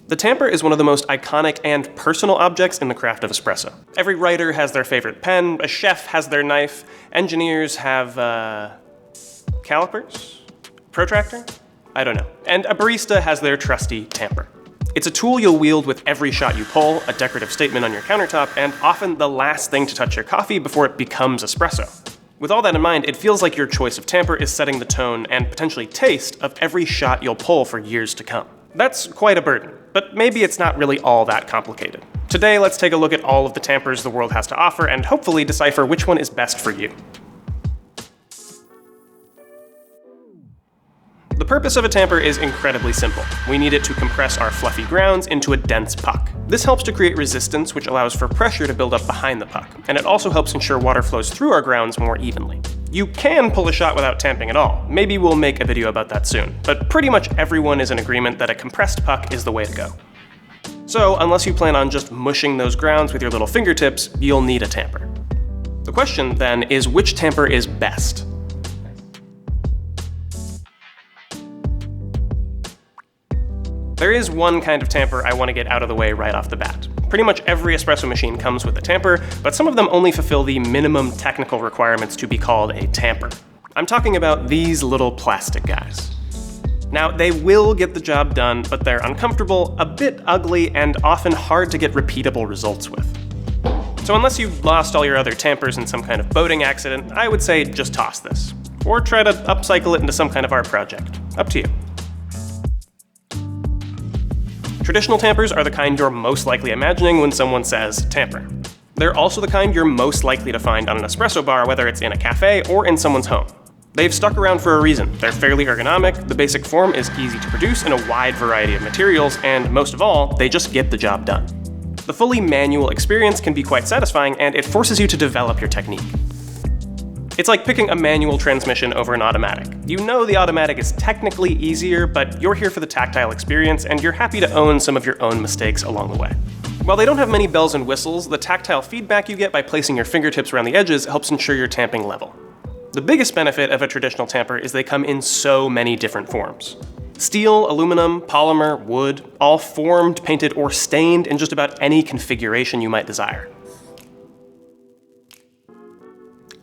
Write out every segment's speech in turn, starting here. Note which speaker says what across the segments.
Speaker 1: The tamper is one of the most iconic and personal objects in the craft of espresso. Every writer has their favorite pen, a chef has their knife, engineers have, calipers? Protractor? I don't know. And a barista has their trusty tamper. It's a tool you'll wield with every shot you pull, a decorative statement on your countertop, and often the last thing to touch your coffee before it becomes espresso. With all that in mind, it feels like your choice of tamper is setting the tone and potentially taste of every shot you'll pull for years to come. That's quite a burden, but maybe it's not really all that complicated. Today, let's take a look at all of the tampers the world has to offer and hopefully decipher which one is best for you. The purpose of a tamper is incredibly simple. We need it to compress our fluffy grounds into a dense puck. This helps to create resistance, which allows for pressure to build up behind the puck, and it also helps ensure water flows through our grounds more evenly. You can pull a shot without tamping at all. Maybe we'll make a video about that soon, but pretty much everyone is in agreement that a compressed puck is the way to go. So, unless you plan on just mushing those grounds with your little fingertips, you'll need a tamper. The question, then, is which tamper is best? There is one kind of tamper I want to get out of the way right off the bat. Pretty much every espresso machine comes with a tamper, but some of them only fulfill the minimum technical requirements to be called a tamper. I'm talking about these little plastic guys. Now, they will get the job done, but they're uncomfortable, a bit ugly, and often hard to get repeatable results with. So unless you've lost all your other tampers in some kind of boating accident, I would say just toss this. Or try to upcycle it into some kind of art project. Up to you. Traditional tampers are the kind you're most likely imagining when someone says tamper. They're also the kind you're most likely to find on an espresso bar, whether it's in a cafe or in someone's home. They've stuck around for a reason. They're fairly ergonomic, the basic form is easy to produce in a wide variety of materials, and most of all, they just get the job done. The fully manual experience can be quite satisfying, and it forces you to develop your technique. It's like picking a manual transmission over an automatic. You know the automatic is technically easier, but you're here for the tactile experience, and you're happy to own some of your own mistakes along the way. While they don't have many bells and whistles, the tactile feedback you get by placing your fingertips around the edges helps ensure you're tamping level. The biggest benefit of a traditional tamper is they come in so many different forms. Steel, aluminum, polymer, wood, all formed, painted, or stained in just about any configuration you might desire.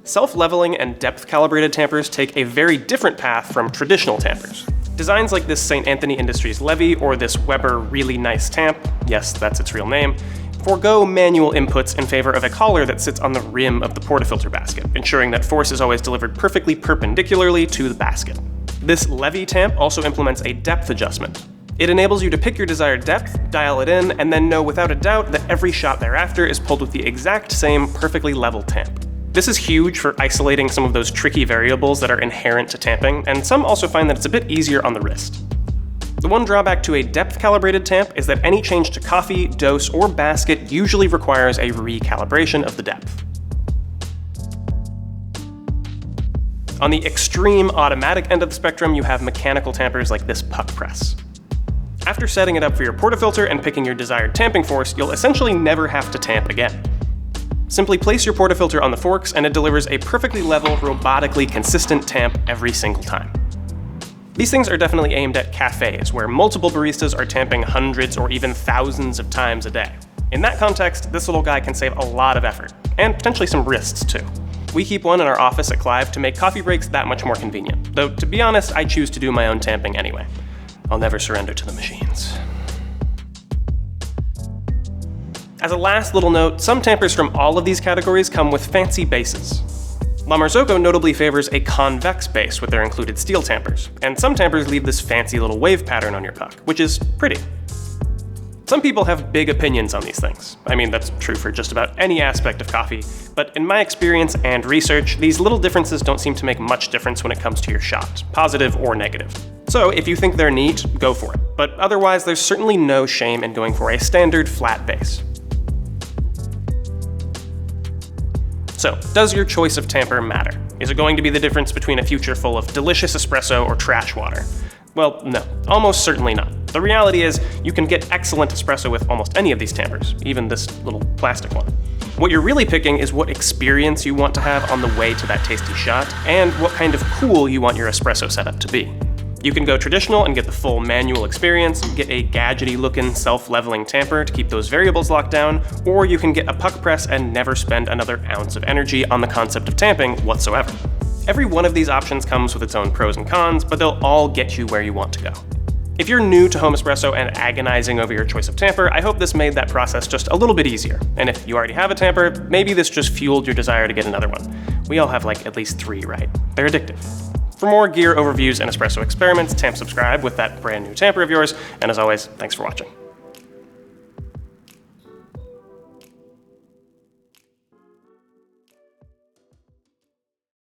Speaker 1: Self-leveling and depth-calibrated tampers take a very different path from traditional tampers. Designs like this St. Anthony Industries Levy or this Weber Really Nice Tamp, yes, that's its real name, forego manual inputs in favor of a collar that sits on the rim of the portafilter basket, ensuring that force is always delivered perfectly perpendicularly to the basket. This Levy tamp also implements a depth adjustment. It enables you to pick your desired depth, dial it in, and then know without a doubt that every shot thereafter is pulled with the exact same perfectly level tamp. This is huge for isolating some of those tricky variables that are inherent to tamping, and some also find that it's a bit easier on the wrist. The one drawback to a depth-calibrated tamp is that any change to coffee, dose, or basket usually requires a recalibration of the depth. On the extreme automatic end of the spectrum, you have mechanical tampers like this puck press. After setting it up for your portafilter and picking your desired tamping force, you'll essentially never have to tamp again. Simply place your portafilter on the forks and it delivers a perfectly level, robotically consistent tamp every single time. These things are definitely aimed at cafes, where multiple baristas are tamping hundreds or even thousands of times a day. In that context, this little guy can save a lot of effort, and potentially some wrists too. We keep one in our office at Clive to make coffee breaks that much more convenient, though to be honest, I choose to do my own tamping anyway. I'll never surrender to the machines. As a last little note, some tampers from all of these categories come with fancy bases. La Marzocco notably favors a convex base with their included steel tampers, and some tampers leave this fancy little wave pattern on your puck, which is pretty. Some people have big opinions on these things. I mean, that's true for just about any aspect of coffee, but in my experience and research, these little differences don't seem to make much difference when it comes to your shot, positive or negative. So if you think they're neat, go for it, but otherwise there's certainly no shame in going for a standard flat base. So, does your choice of tamper matter? Is it going to be the difference between a future full of delicious espresso or trash water? Well, no, almost certainly not. The reality is, you can get excellent espresso with almost any of these tampers, even this little plastic one. What you're really picking is what experience you want to have on the way to that tasty shot, and what kind of cool you want your espresso setup to be. You can go traditional and get the full manual experience, get a gadgety looking self-leveling tamper to keep those variables locked down, or you can get a puck press and never spend another ounce of energy on the concept of tamping whatsoever. Every one of these options comes with its own pros and cons, but they'll all get you where you want to go. If you're new to home espresso and agonizing over your choice of tamper, I hope this made that process just a little bit easier. And if you already have a tamper, maybe this just fueled your desire to get another one. We all have like at least 3, right? They're addictive. For more gear overviews and espresso experiments, subscribe with that brand new tamper of yours, and as always, thanks for watching.